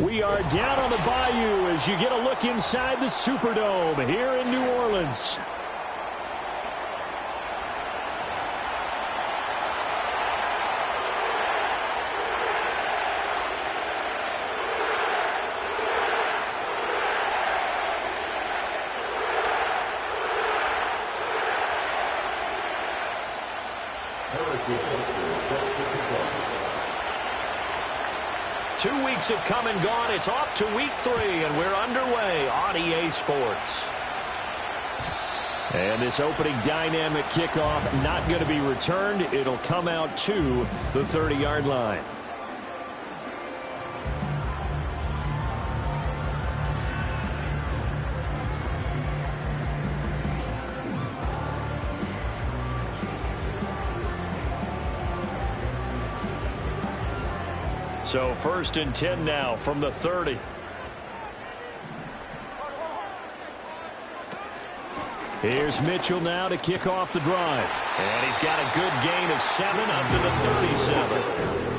We are down on the Bayou as you get a look inside the Superdome here in New Orleans. Two weeks have come and gone. It's off to week 3, and we're underway on EA Sports. And this opening dynamic kickoff not going to be returned. It'll come out to the 30-yard line. So 1st and 10 now from the 30. Here's Mitchell now to kick off the drive. And he's got a good gain of 7 up to the 37.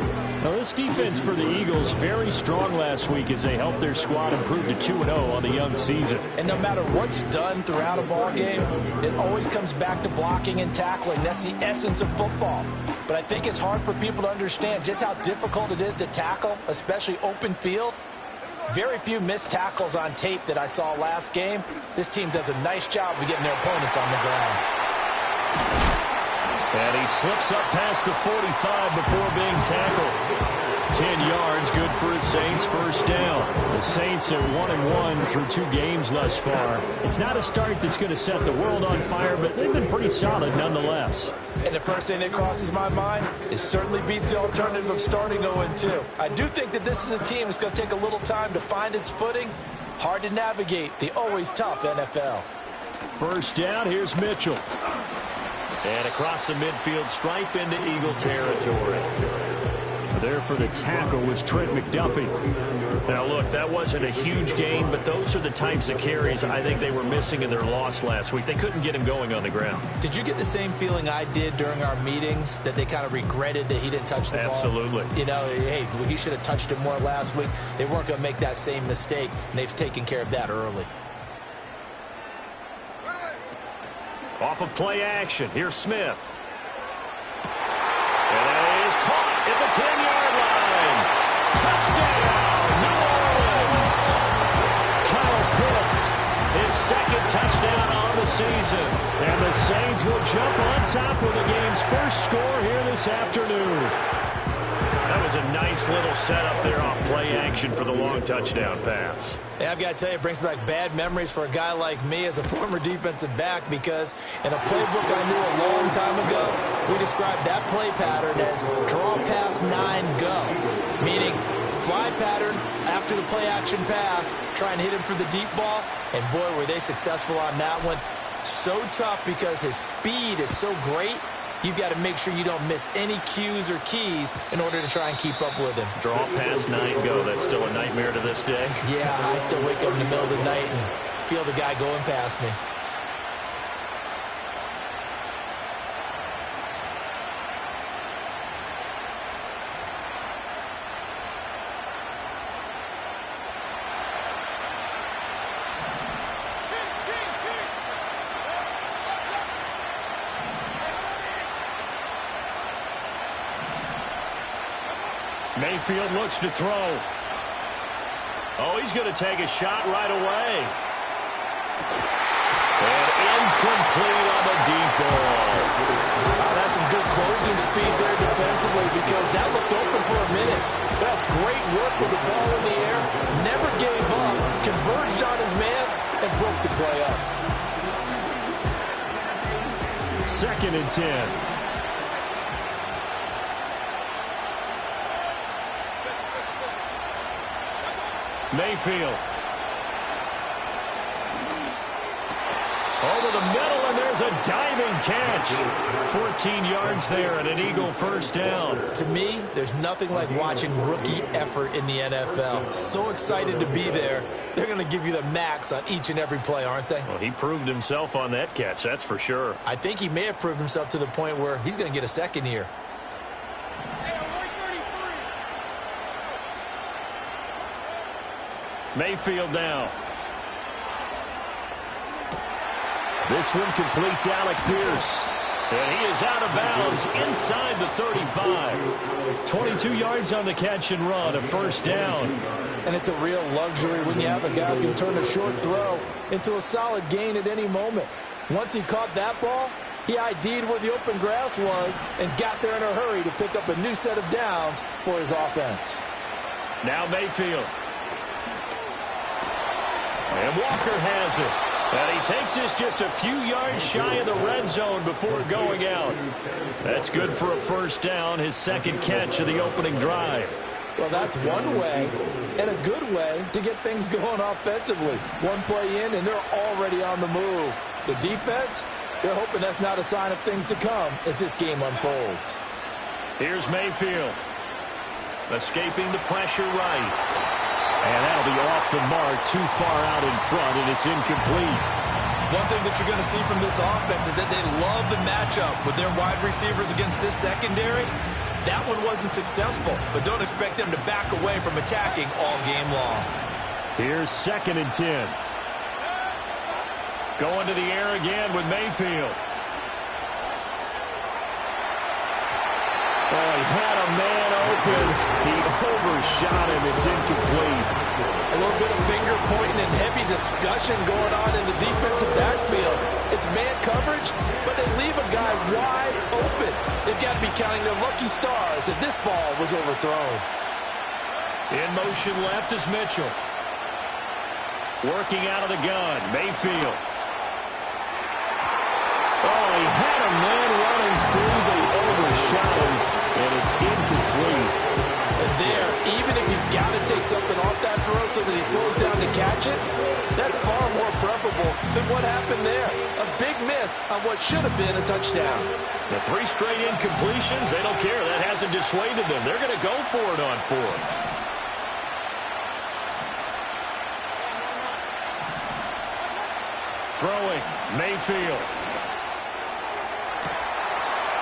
Now this defense for the Eagles very strong last week as they helped their squad improve to 2-0 on the young season. And no matter what's done throughout a ball game, it always comes back to blocking and tackling. That's the essence of football. But I think it's hard for people to understand just how difficult it is to tackle, especially open field. Very few missed tackles on tape that I saw last game. This team does a nice job of getting their opponents on the ground. And he slips up past the 45 before being tackled. 10 yards, good for his Saints, first down. The Saints are 1-1 through 2 games thus far. It's not a start that's going to set the world on fire, but they've been pretty solid nonetheless. And the first thing that crosses my mind, it certainly beats the alternative of starting 0-2. I do think that this is a team that's going to take a little time to find its footing. Hard to navigate the always tough NFL. First down, here's Mitchell. And across the midfield stripe into Eagle territory. There for the tackle was Trent McDuffie. Now, look, that wasn't a huge gain, but those are the types of carries I think they were missing in their loss last week. They couldn't get him going on the ground. Did you get the same feeling I did during our meetings, that they kind of regretted that he didn't touch the ball? Absolutely. You know, hey, he should have touched it more last week. They weren't going to make that same mistake, and they've taken care of that early. Off of play action, here's Smith. And that is caught at the 10-yard line. Touchdown, New Orleans. Kyle Pitts, his second touchdown on the season. And the Saints will jump on top of the game's first score here this afternoon. That was a nice little setup there off play action for the long touchdown pass. And I've got to tell you, it brings back bad memories for a guy like me as a former defensive back, because in a playbook I knew a long time ago, we described that play pattern as draw pass 9 go, meaning fly pattern after the play action pass, try and hit him for the deep ball, and boy, were they successful on that one. So tough because his speed is so great. You've got to make sure you don't miss any cues or keys in order to try and keep up with him. Draw pass 9 go. That's still a nightmare to this day. Yeah, I still wake up in the middle of the night and feel the guy going past me. Mayfield looks to throw. Oh, he's going to take a shot right away. And incomplete on the deep ball. That's some good closing speed there defensively, because that looked open for a minute. That's great work with the ball in the air. Never gave up. Converged on his man and broke the play up. 2nd and 10. Mayfield. Over the middle, and there's a diving catch. 14 yards there and an Eagle first down. To me, there's nothing like watching rookie effort in the NFL. So excited to be there. They're going to give you the max on each and every play, aren't they? Well, he proved himself on that catch, that's for sure. I think he may have proved himself to the point where he's going to get a second here. Mayfield now. This one completes Alec Pierce. And he is out of bounds inside the 35. 22 yards on the catch and run, a first down. And it's a real luxury when you have a guy who can turn a short throw into a solid gain at any moment. Once he caught that ball, he ID'd where the open grass was and got there in a hurry to pick up a new set of downs for his offense. Now Mayfield. And Walker has it. And he takes this just a few yards shy of the red zone before going out. That's good for a first down, his second catch of the opening drive. Well, that's one way, and a good way, to get things going offensively. One play in, and they're already on the move. The defense, they're hoping that's not a sign of things to come as this game unfolds. Here's Mayfield. Escaping the pressure right. And that'll be off the mark, too far out in front, and it's incomplete. One thing that you're going to see from this offense is that they love the matchup with their wide receivers against this secondary. That one wasn't successful, but don't expect them to back away from attacking all game long. Here's 2nd and 10. Going to the air again with Mayfield. Oh, he had a man open. He overshot him. It's incomplete. A little bit of finger pointing and heavy discussion going on in the defensive backfield. It's man coverage, but they leave a guy wide open. They've got to be counting their lucky stars that this ball was overthrown. In motion left is Mitchell. Working out of the gun, Mayfield. Oh, he had a man running through, but he overshot him, and it's incomplete. And there, even if you've got to take something off that throw so that he slows down to catch it, that's far more preferable than what happened there. A big miss on what should have been a touchdown. The 3 straight incompletions, they don't care. That hasn't dissuaded them. They're going to go for it on 4th. Throwing, Mayfield.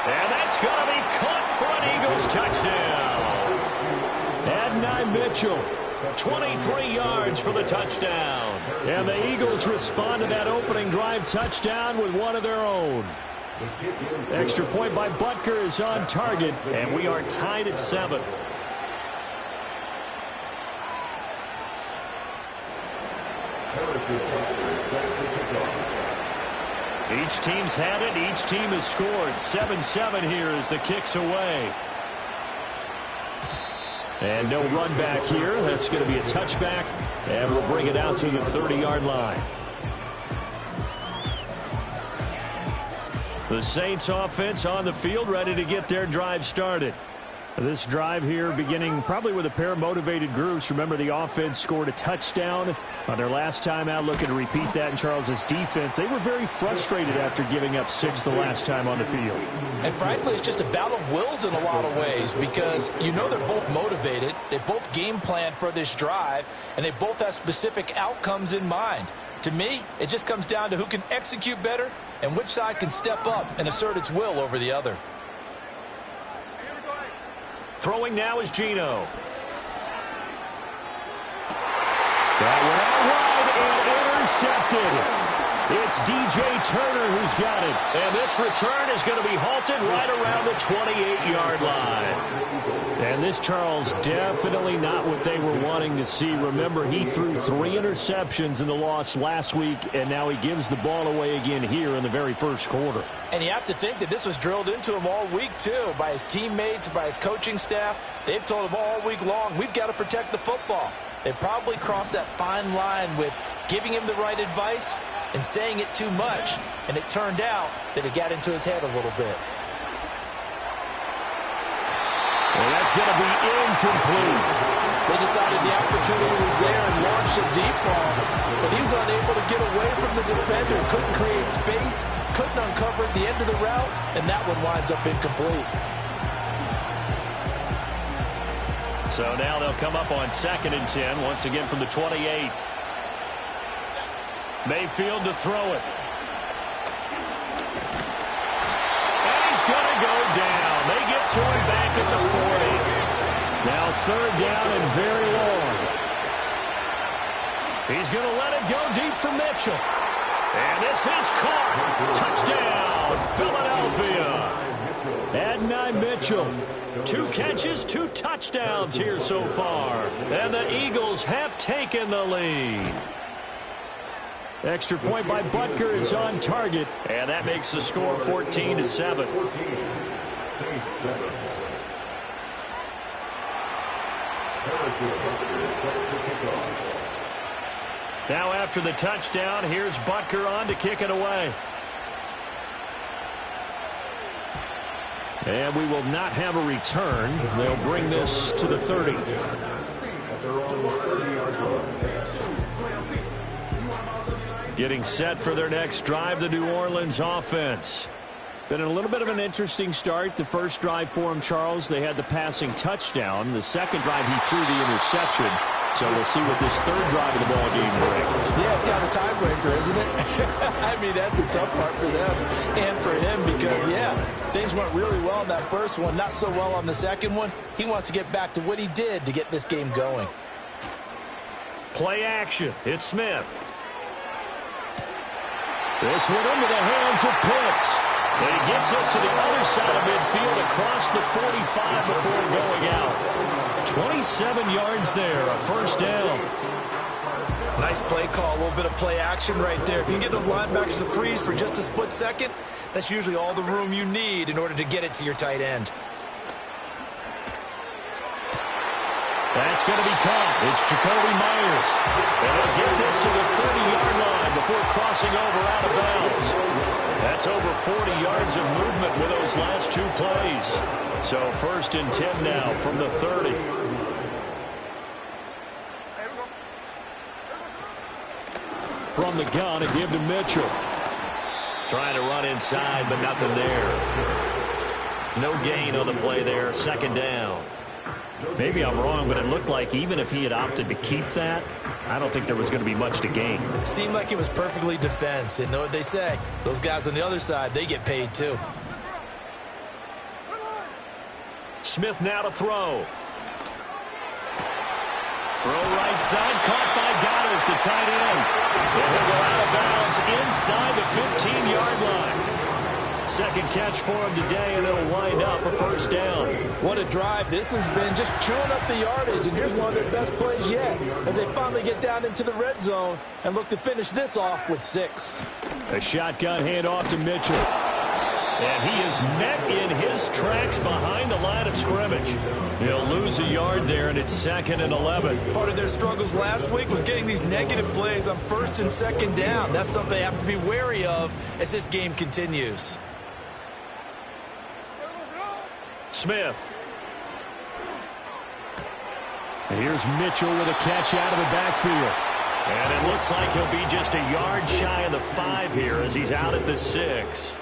And that's going to be caught for an Eagles touchdown. Adonai Mitchell, 23 yards for the touchdown. And the Eagles respond to that opening drive touchdown with one of their own. Extra point by Butker is on target, and we are tied at 7. Each team's had it. Each team has scored. 7-7 here as the kick's away. And no run back here. That's going to be a touchback. And we'll bring it out to the 30-yard line. The Saints offense on the field, ready to get their drive started. This drive here beginning probably with a pair of motivated groups. Remember, the offense scored a touchdown on their last time out, looking to repeat that in Charles's defense. They were very frustrated after giving up 6 the last time on the field. And frankly, it's just a battle of wills in a lot of ways because you know they're both motivated. They both game planned for this drive, and they both have specific outcomes in mind. To me, it just comes down to who can execute better and which side can step up and assert its will over the other. Throwing now is Geno. That went out wide and intercepted. It's DJ Turner who's got it. And this return is going to be halted right around the 28-yard line. And this, Charles, definitely not what they were wanting to see. Remember, he threw 3 interceptions in the loss last week, and now he gives the ball away again here in the very first quarter. And you have to think that this was drilled into him all week, too, by his teammates, by his coaching staff. They've told him all week long, we've got to protect the football. They probably crossed that fine line with giving him the right advice and saying it too much, and it turned out that it got into his head a little bit. Well, that's going to be incomplete. They decided the opportunity was there and launched a deep ball, but he was unable to get away from the defender, couldn't create space, couldn't uncover at the end of the route, and that one winds up incomplete. So now they'll come up on 2nd and 10, once again from the 28. Mayfield to throw it. And he's going to go down. They get to him back at the 40. Now 3rd down and very long. He's going to let it go deep for Mitchell. And this is caught. Touchdown, Philadelphia. Adonai Mitchell. 2 catches, 2 touchdowns here so far. And the Eagles have taken the lead. Extra point by Butker is on target. And that makes the score 14-7. Now after the touchdown, here's Butker on to kick it away. And we will not have a return. They'll bring this to the 30. Getting set for their next drive, the New Orleans offense. Been a little bit of an interesting start. The first drive for him, Charles, they had the passing touchdown. The second drive, he threw the interception. So we'll see what this third drive of the ball game brings. Yeah, it's got a tiebreaker, isn't it? I mean, that's a tough part for them and for him because, yeah, things went really well in that first one, not so well on the second one. He wants to get back to what he did to get this game going. Play action. It's Smith. This one into the hands of Pitts. And he gets us to the other side of midfield across the 45 before going out. 27 yards there, a first down. Nice play call, a little bit of play action right there. If you can get those linebackers to freeze for just a split second, that's usually all the room you need in order to get it to your tight end. That's going to be caught. It's Jacoby Myers. And they'll get this to the 30-yard line before crossing over out of bounds. That's over 40 yards of movement with those last 2 plays. So 1st and 10 now from the 30. From the gun, a give to Mitchell. Trying to run inside, but nothing there. No gain on the play there. 2nd down. Maybe I'm wrong, but it looked like even if he had opted to keep that, I don't think there was going to be much to gain. Seemed like it was perfectly defense. And know what they say? Those guys on the other side, they get paid too. Smith now to throw. Throw right side, caught by Goddard, the tight end. And he'll go out of bounds inside the 15-yard line. Second catch for him today, and it'll wind up a first down. What a drive this has been, just chewing up the yardage. And here's one of their best plays yet as they finally get down into the red zone and look to finish this off with 6. A shotgun handoff to Mitchell. And he is met in his tracks behind the line of scrimmage. He'll lose a yard there, and it's 2nd and 11. Part of their struggles last week was getting these negative plays on 1st and 2nd down. That's something they have to be wary of as this game continues. Smith. And here's Mitchell with a catch out of the backfield. And it looks like he'll be just a yard shy of the 5 here as he's out at the 6.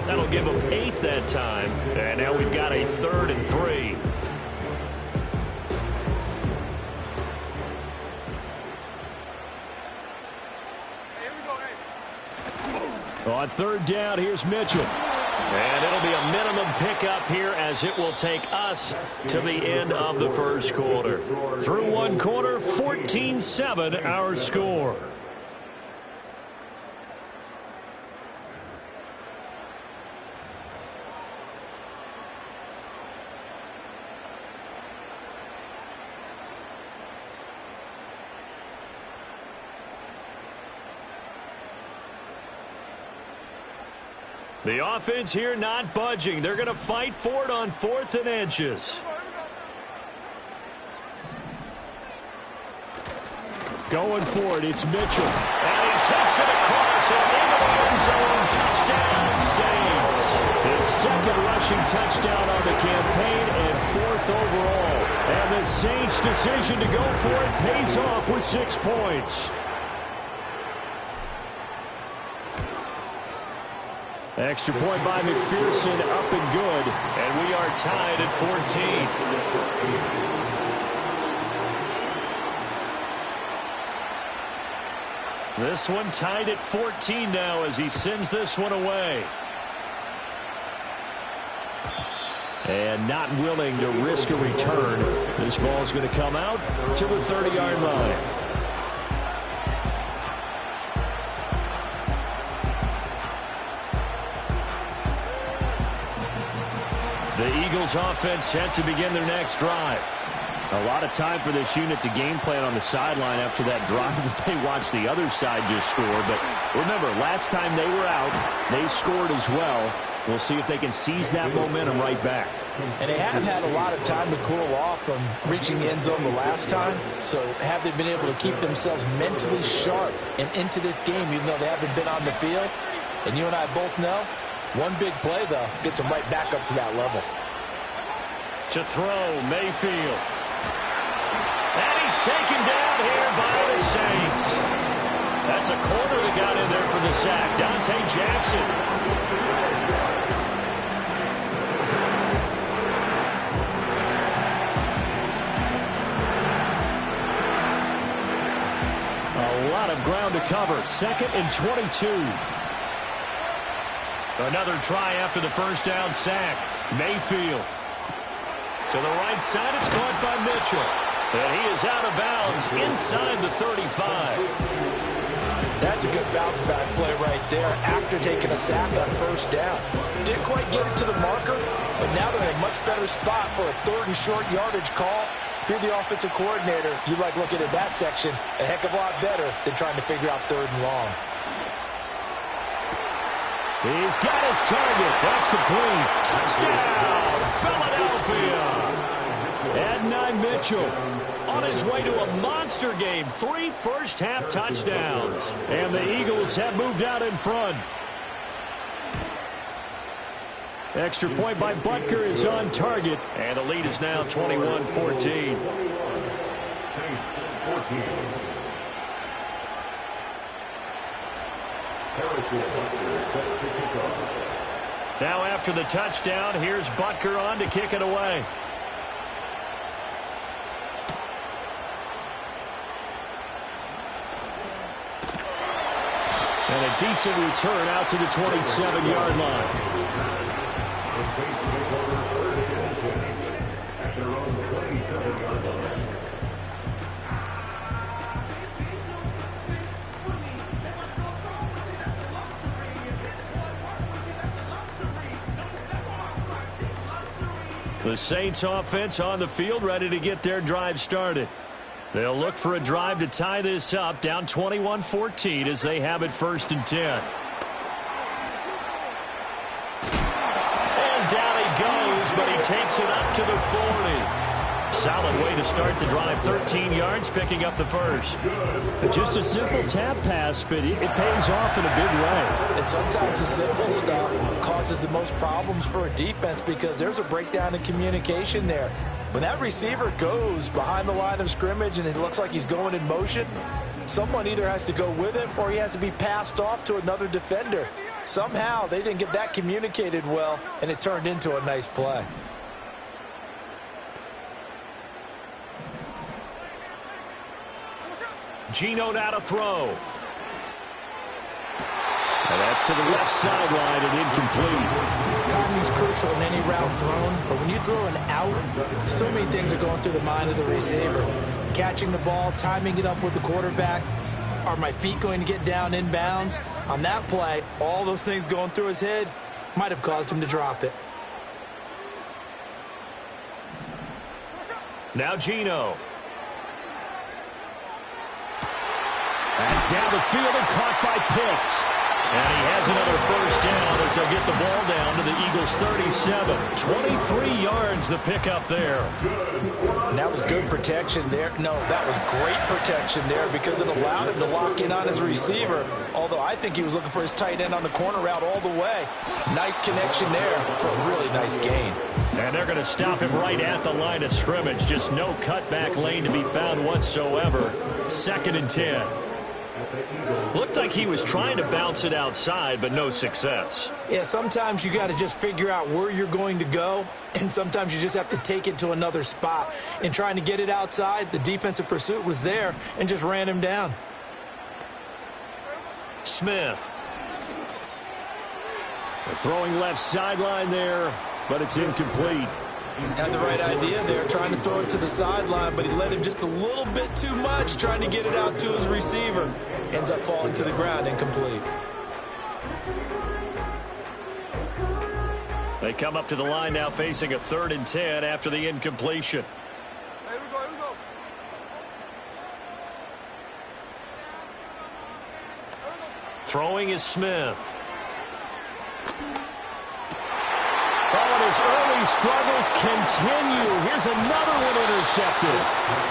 That'll give him 8 that time. And now we've got a 3rd and 3. On 3rd down, here's Mitchell. And it'll be a minimum pickup here as it will take us to the end of the first quarter. Through 1 quarter, 14-7 our score. The offense here not budging. They're going to fight for it on 4th and inches. Going for it, it's Mitchell. And he takes it across and into the end zone. Touchdown, Saints. His 2nd rushing touchdown on the campaign and 4th overall. And the Saints' decision to go for it pays off with 6 points. Extra point by McPherson, up and good. And we are tied at 14. This one tied at 14 now as he sends this one away. And not willing to risk a return. This ball is going to come out to the 30-yard line. Eagles offense set to begin their next drive. A lot of time for this unit to game plan on the sideline after that drive that they watched the other side just score. But remember, last time they were out, they scored as well. We'll see if they can seize that momentum right back. And they have had a lot of time to cool off from reaching the end zone the last time. So have they been able to keep themselves mentally sharp and into this game, even though they haven't been on the field? And you and I both know, one big play, though, gets them right back up to that level. To throw, Mayfield. And he's taken down here by the Saints. That's a corner that got in there for the sack. Dante Jackson. A lot of ground to cover. 2nd and 22. Another try after the first down sack. Mayfield. To the right side, it's caught by Mitchell. And he is out of bounds inside the 35. That's a good bounce back play right there after taking a sack on first down. Didn't quite get it to the marker, but now they're in a much better spot for a 3rd and short yardage call. If you're the offensive coordinator, you like looking at that section a heck of a lot better than trying to figure out 3rd and long. He's got his target. That's complete. Touchdown, Philadelphia. Adonai Mitchell on his way to a monster game. 3 first-half touchdowns. And the Eagles have moved out in front. Extra point by Butker is on target. And the lead is now 21-14. Now after the touchdown, here's Butker on to kick it away. And a decent return out to the 27-yard line. The Saints offense on the field, ready to get their drive started. They'll look for a drive to tie this up, down 21-14 as they have it 1st and 10. And down he goes, but he takes it up to the 40. Solid way to start the drive, 13 yards, picking up the first. Just a simple tap pass, but it pays off in a big way. And sometimes the simple stuff causes the most problems for a defense because there's a breakdown in communication there. When that receiver goes behind the line of scrimmage and it looks like he's going in motion, someone either has to go with him or he has to be passed off to another defender. Somehow they didn't get that communicated well, and it turned into a nice play. Geno now to throw. And that's to the left sideline and incomplete. Timing's crucial in any route thrown, but when you throw an out, so many things are going through the mind of the receiver. Catching the ball, timing it up with the quarterback. Are my feet going to get down in bounds? On that play, all those things going through his head might have caused him to drop it. Now Geno. That's down the field and caught by Pitts. And he has another first down as they'll get the ball down to the Eagles' 37. 23 yards the pickup there. And that was good protection there. No, that was great protection there because it allowed him to lock in on his receiver. Although I think he was looking for his tight end on the corner route all the way. Nice connection there for a really nice gain. And they're going to stop him right at the line of scrimmage. Just no cutback lane to be found whatsoever. 2nd and 10. Looked like he was trying to bounce it outside, but no success. Yeah, sometimes you got to just figure out where you're going to go, and sometimes you just have to take it to another spot. In trying to get it outside, the defensive pursuit was there and just ran him down. Smith. They're throwing left sideline there, but it's incomplete. Had the right idea there, trying to throw it to the sideline, but he led him just a little bit too much, trying to get it out to his receiver. Ends up falling to the ground, incomplete. They come up to the line now facing a 3rd and 10 after the incompletion. Here we go, here we go. Throwing is Smith. Oh, and his early struggles continue. Here's another one intercepted.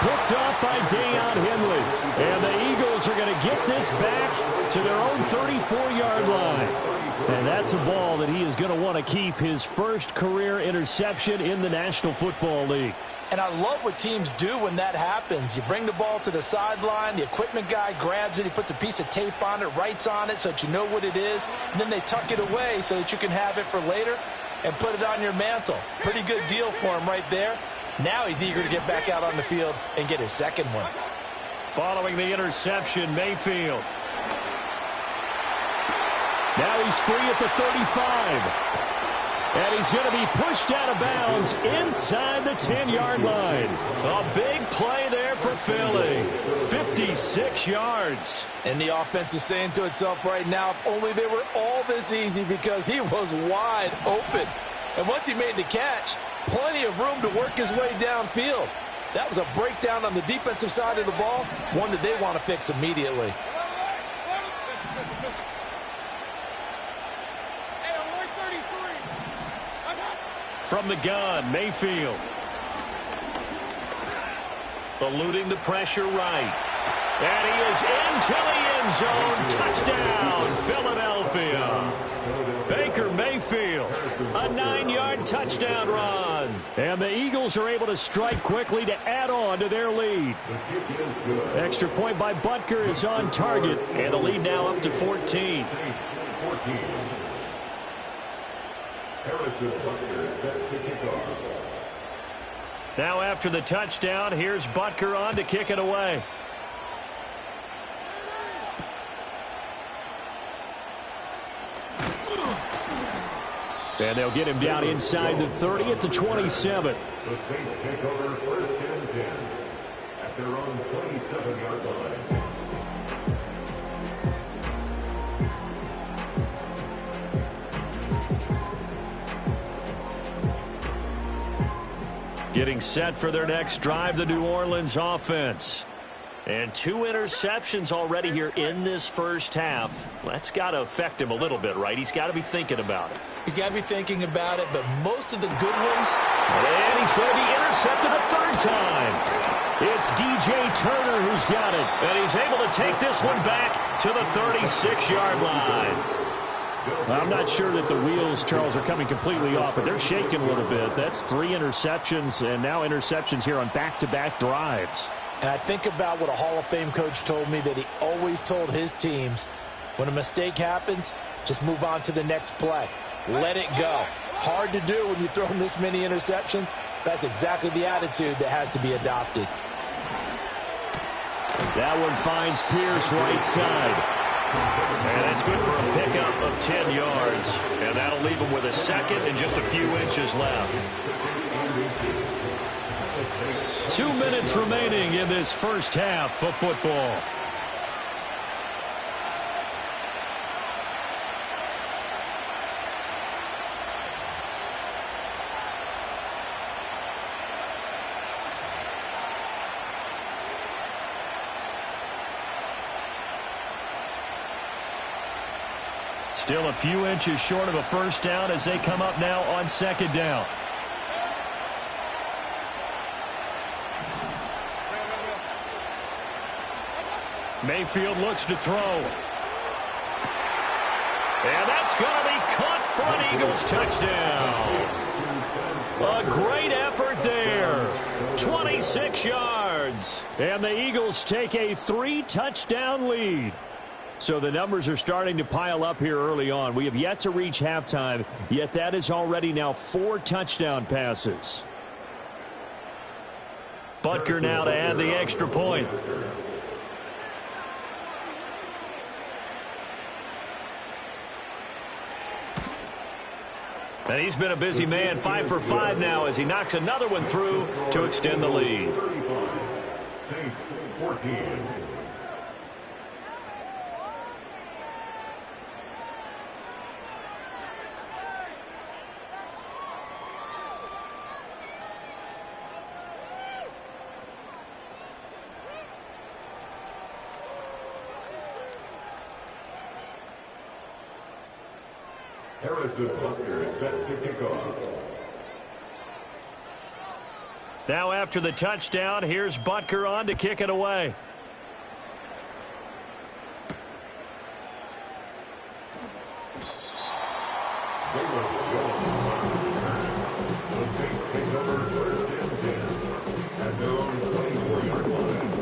Picked off by Deion Henley. And the Eagles are going to get this back to their own 34-yard line. And that's a ball that he is going to want to keep, his first career interception in the National Football League. And I love what teams do when that happens. You bring the ball to the sideline, the equipment guy grabs it, he puts a piece of tape on it, writes on it so that you know what it is, and then they tuck it away so that you can have it for later and put it on your mantle. Pretty good deal for him right there. Now he's eager to get back out on the field and get his second one. Following the interception, Mayfield. Now he's free at the 35. And he's going to be pushed out of bounds inside the 10-yard line. A big play there for Philly. 56 yards. And the offense is saying to itself right now, if only they were all this easy, because he was wide open. And once he made the catch, plenty of room to work his way downfield. That was a breakdown on the defensive side of the ball, one that they want to fix immediately. From the gun, Mayfield. Eluding the pressure right. And he is into the end zone. Touchdown, Philadelphia. Baker Mayfield, a 9-yard touchdown run. And the Eagles are able to strike quickly to add on to their lead. Extra point by Butker is on target. And the lead now up to 14. Now after the touchdown, here's Butker on to kick it away. And they'll get him down inside the 30 at the 27. The Saints take over 1st and 10 at their own 27-yard line. Getting set for their next drive, the New Orleans offense. And 2 interceptions already here in this first half. That's got to affect him a little bit, right? He's got to be thinking about it. He's got to be thinking about it, but most of the good ones. And he's going to be intercepted a 3rd time. It's DJ Turner who's got it. And he's able to take this one back to the 36-yard line. I'm not sure that the wheels, Charles, are coming completely off, but they're shaking a little bit. That's 3 interceptions, and now interceptions here on back-to-back drives. And I think about what a Hall of Fame coach told me, that he always told his teams, when a mistake happens, just move on to the next play. Let it go. Hard to do when you've thrown this many interceptions. That's exactly the attitude that has to be adopted. That one finds Pierce right side. And it's good for a pickup of 10 yards. And that'll leave him with a second and just a few inches left. 2 minutes remaining in this first half of football. Still a few inches short of a first down as they come up now on 2nd down. Mayfield looks to throw. And that's going to be caught for an Eagles touchdown. A great effort there. 26 yards. And the Eagles take a 3-touchdown lead. So the numbers are starting to pile up here early on. We have yet to reach halftime, yet that is already now 4 touchdown passes. Butker now to add the extra point. And he's been a busy man, 5 for 5 now as he knocks another one through to extend the lead. Saints 14. Harrison Butker is set to kick off. Now after the touchdown, here's Butker on to kick it away. The Saints take over first and 10 at their own 24-yard line.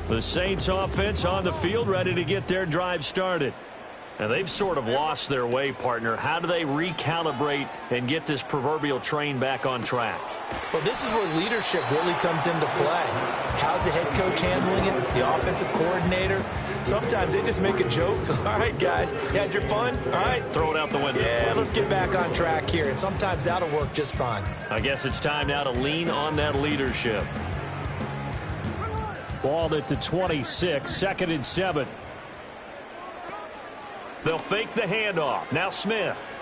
The Saints offense on the field, ready to get their drive started. And they've sort of lost their way, partner. How do they recalibrate and get this proverbial train back on track? Well, this is where leadership really comes into play. How's the head coach handling it? The offensive coordinator? Sometimes they just make a joke. All right, guys, you had your fun? All right. Throw it out the window. Yeah, let's get back on track here. And sometimes that'll work just fine. I guess it's time now to lean on that leadership. Balled at the 26, 2nd and 7. They'll fake the handoff. Now Smith.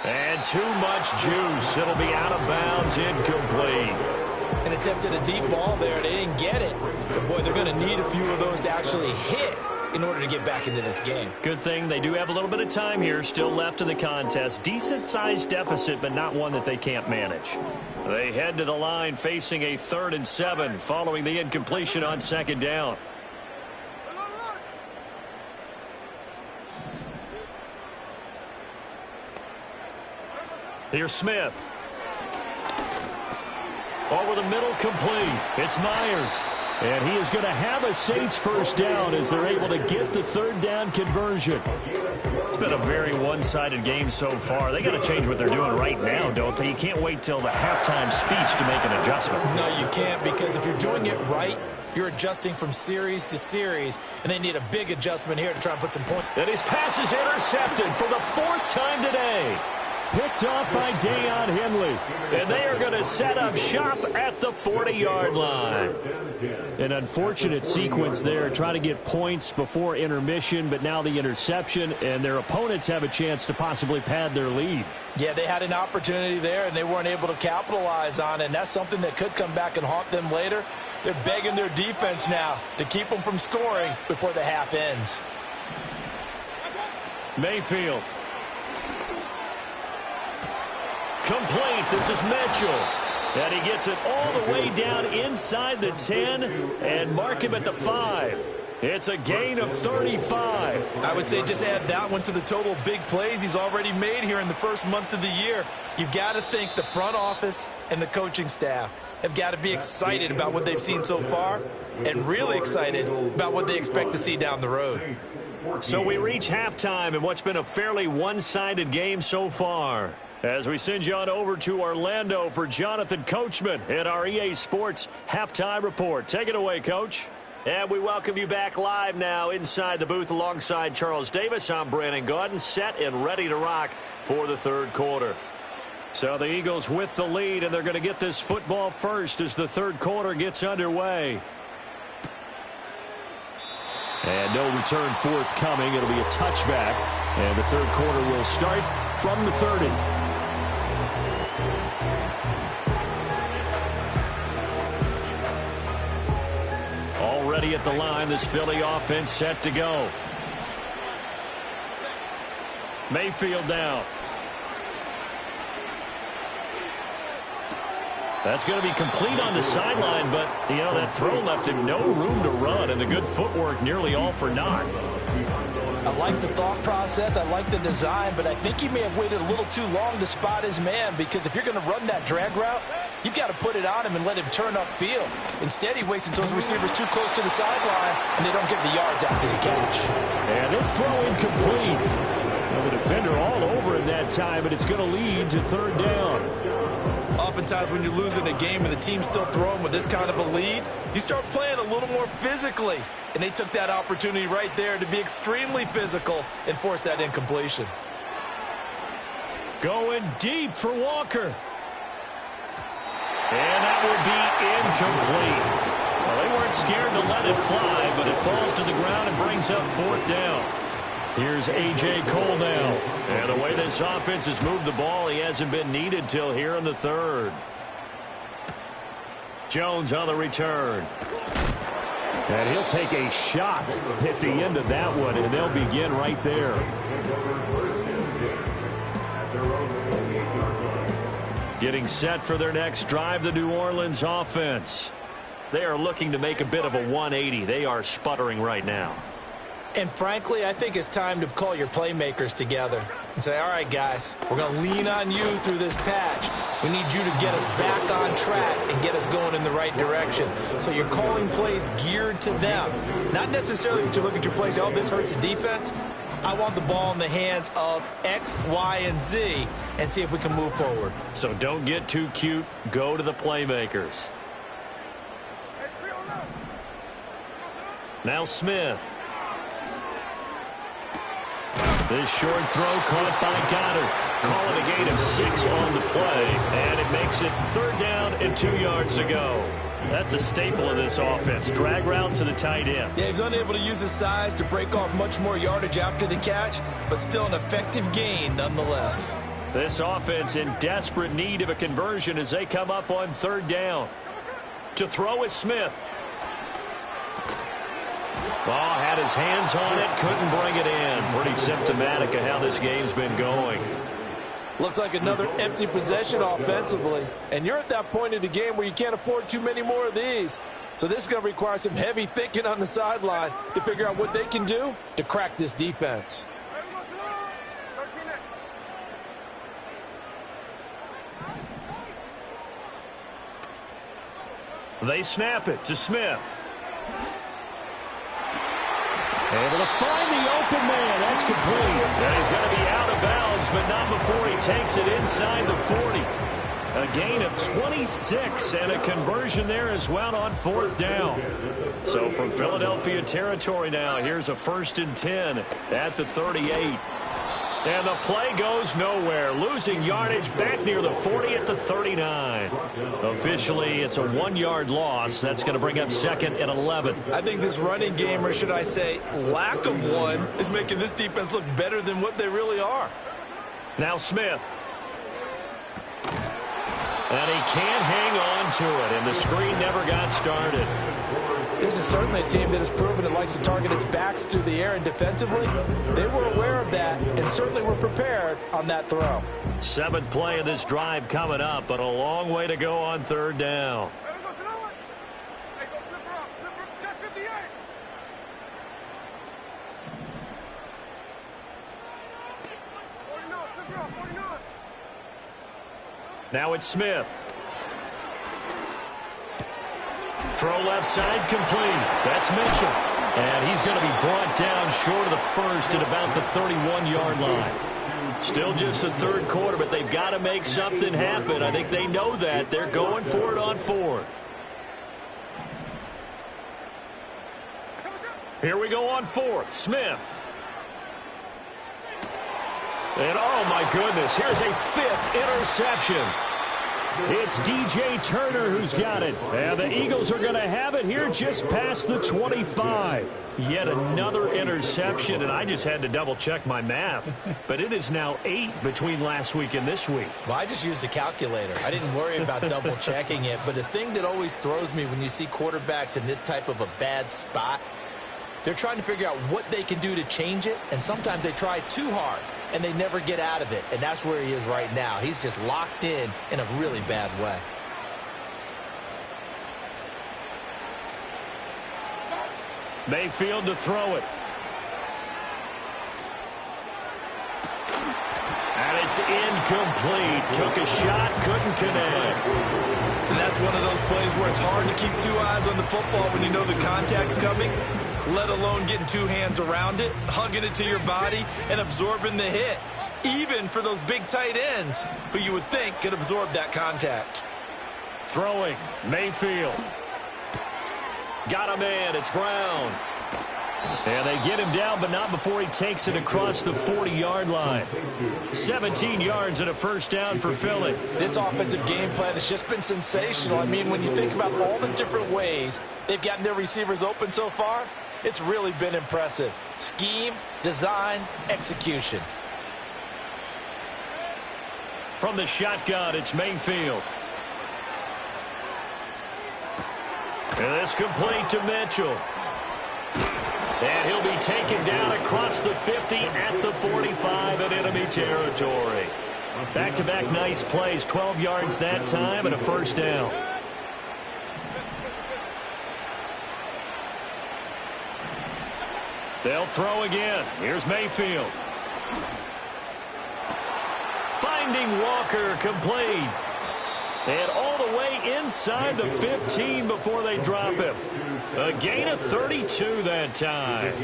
And too much juice. It'll be out of bounds, incomplete. And attempted a deep ball there. They didn't get it. But, boy, they're going to need a few of those to actually hit in order to get back into this game. Good thing they do have a little bit of time here still left in the contest. Decent-sized deficit, but not one that they can't manage. They head to the line facing a 3rd and 7 following the incompletion on 2nd down. Here's Smith. Over the middle, complete. It's Myers. And he is going to have a Saints first down as they're able to get the 3rd down conversion. It's been a very one-sided game so far. They got to change what they're doing right now, don't they? You can't wait till the halftime speech to make an adjustment. No, you can't, because if you're doing it right, you're adjusting from series to series, and they need a big adjustment here to try and put some points. And his pass is intercepted for the 4th time today. Picked off by Deion Henley. And they are going to set up shop at the 40-yard line. An unfortunate sequence there, trying to get points before intermission, but now the interception, and their opponents have a chance to possibly pad their lead. Yeah, they had an opportunity there, and they weren't able to capitalize on it, and that's something that could come back and haunt them later. They're begging their defense now to keep them from scoring before the half ends. Mayfield. Complete. This is Mitchell. And he gets it all the way down inside the 10 and mark him at the 5. It's a gain of 35. I would say just add that one to the total big plays he's already made here in the first month of the year. You've got to think the front office and the coaching staff have got to be excited about what they've seen so far and really excited about what they expect to see down the road. So we reach halftime in what's been a fairly one-sided game so far. As we send you on over to Orlando for Jonathan Coachman at our EA Sports Halftime Report. Take it away, Coach. And we welcome you back live now inside the booth alongside Charles Davis. I'm Brandon Gaudin, set and ready to rock for the 3rd quarter. So the Eagles with the lead, and they're going to get this football first as the 3rd quarter gets underway. And no return forthcoming. It'll be a touchback, and the 3rd quarter will start from the 30. Already at the line, this Philly offense set to go. Mayfield down. That's going to be complete on the sideline, but, you know, that throw left him no room to run, and the good footwork nearly all for naught. I like the thought process. I like the design, but I think he may have waited a little too long to spot his man, because if you're going to run that drag route, you've got to put it on him and let him turn upfield. Instead, he waits until his receivers too close to the sideline, and they don't get the yards after the catch. And this throw incomplete. Well, the defender all over him that time, and it's going to lead to 3rd down. Oftentimes when you're losing a game and the team's still throwing with this kind of a lead, you start playing a little more physically. And they took that opportunity right there to be extremely physical and force that incompletion. Going deep for Walker. And that will be incomplete. Well, they weren't scared to let it fly, but it falls to the ground and brings up 4th down. Here's A.J. Cole now. And the way this offense has moved the ball, he hasn't been needed till here in the 3rd. Jones on the return. And he'll take a shot at the end of that one, and they'll begin right there. Getting set for their next drive, the New Orleans offense. They are looking to make a bit of a 180. They are sputtering right now. And frankly, I think it's time to call your playmakers together and say, all right, guys, we're going to lean on you through this patch. We need you to get us back on track and get us going in the right direction. So you're calling plays geared to them. Not necessarily to look at your plays, oh, this hurts the defense. I want the ball in the hands of X, Y, and Z and see if we can move forward. So don't get too cute. Go to the playmakers. Now Smith. This short throw caught by Goddard. Calling a gain of 6 on the play. And it makes it 3rd down and 2 yards to go. That's a staple of this offense. Drag route to the tight end. Yeah, he's unable to use his size to break off much more yardage after the catch, but still an effective gain nonetheless. This offense in desperate need of a conversion as they come up on 3rd down. To throw is Smith. Ball had his hands on it, couldn't bring it in. Pretty symptomatic of how this game's been going. Looks like another empty possession offensively. And you're at that point in the game where you can't afford too many more of these. So this is going to require some heavy thinking on the sideline to figure out what they can do to crack this defense. They snap it to Smith. Able to find the open man. That's complete. And he's going to be out of bounds, but not before he takes it inside the 40. A gain of 26 and a conversion there as well on 4th down. So from Philadelphia territory now, here's a 1st and 10 at the 38. And the play goes nowhere. Losing yardage back near the 40 at the 39. Officially, it's a 1-yard loss. That's going to bring up 2nd and 11. I think this running game, or should I say lack of one, is making this defense look better than what they really are. Now Smith. And he can't hang on to it, and the screen never got started. This is certainly a team that has proven it likes to target its backs through the air, and defensively, they were aware of that and certainly were prepared on that throw. 7th play of this drive coming up, but a long way to go on 3rd down. Now it's Smith. Throw left side complete. That's Mitchell. And he's going to be brought down short of the 1st at about the 31-yard line. Still just the 3rd quarter, but they've got to make something happen. I think they know that. They're going for it on 4th. Here we go on 4th. Smith. And oh my goodness, here's a 5th interception. It's DJ Turner who's got it. And the Eagles are going to have it here just past the 25. Yet another interception, and I just had to double-check my math. But it is now 8 between last week and this week. Well, I just used a calculator. I didn't worry about double-checking it. But the thing that always throws me when you see quarterbacks in this type of a bad spot, they're trying to figure out what they can do to change it, and sometimes they try too hard, and they never get out of it. And that's where he is right now. He's just locked in a really bad way. Mayfield to throw it. And it's incomplete. Took a shot, couldn't connect. And that's one of those plays where it's hard to keep 2 eyes on the football when you know the contact's coming, let alone getting 2 hands around it, hugging it to your body, and absorbing the hit, even for those big tight ends who you would think could absorb that contact. Throwing, Mayfield. Got a man, it's Brown. And they get him down, but not before he takes it across the 40-yard line. 17 yards and a first down for Philly. This offensive game plan has just been sensational. I mean, when you think about all the different ways they've gotten their receivers open so far, it's really been impressive. Scheme, design, execution. From the shotgun, it's Mayfield. And this complete to Mitchell. And he'll be taken down across the 50 at the 45 in enemy territory. Back-to-back nice plays, 12 yards that time and a first down. They'll throw again. Here's Mayfield. Finding Walker, complete. And all the way inside the 15 before they drop him. A gain of 32 that time.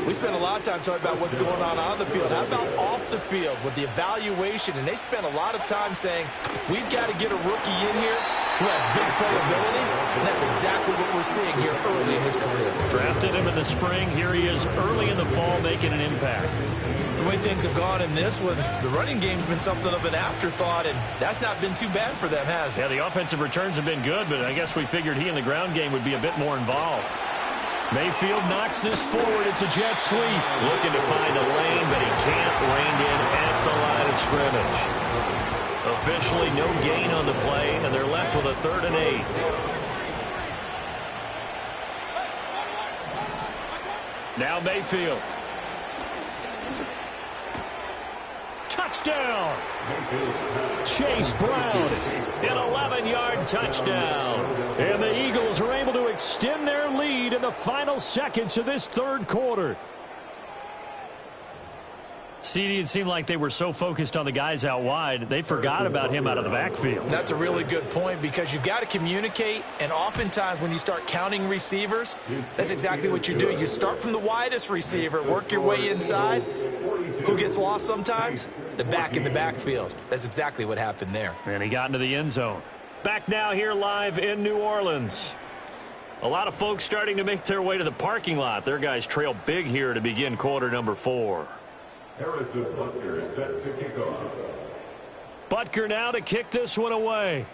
We spent a lot of time talking about what's going on the field. How about off the field with the evaluation? And they spent a lot of time saying, we've got to get a rookie in here who has big playability. And that's exactly what we're seeing here early in his career. Drafted him in the spring. Here he is early in the fall making an impact. The way things have gone in this one, the running game's been something of an afterthought, and that's not been too bad for them, has it? Yeah, the offensive returns have been good, but I guess we figured he in the ground game would be a bit more involved. Mayfield knocks this forward. It's a jet sweep. Looking to find a lane, but he can't. Reined in at the line of scrimmage. Officially no gain on the play, and they're left with a 3rd and 8. Now Mayfield. Touchdown! Chase Brown, an 11-yard touchdown. And the Eagles are able to extend their lead in the final seconds of this 3rd quarter. CD, it seemed like they were so focused on the guys out wide, they forgot about him out of the backfield. That's a really good point because you've got to communicate, and oftentimes when you start counting receivers, that's exactly what you do. You start from the widest receiver, work your way inside. Who gets lost sometimes? The back in the backfield. That's exactly what happened there. And he got into the end zone. Back now here live in New Orleans. A lot of folks starting to make their way to the parking lot. Their guys trail big here to begin quarter number 4. Harrison Butker is set to kick off. Butker now to kick this one away.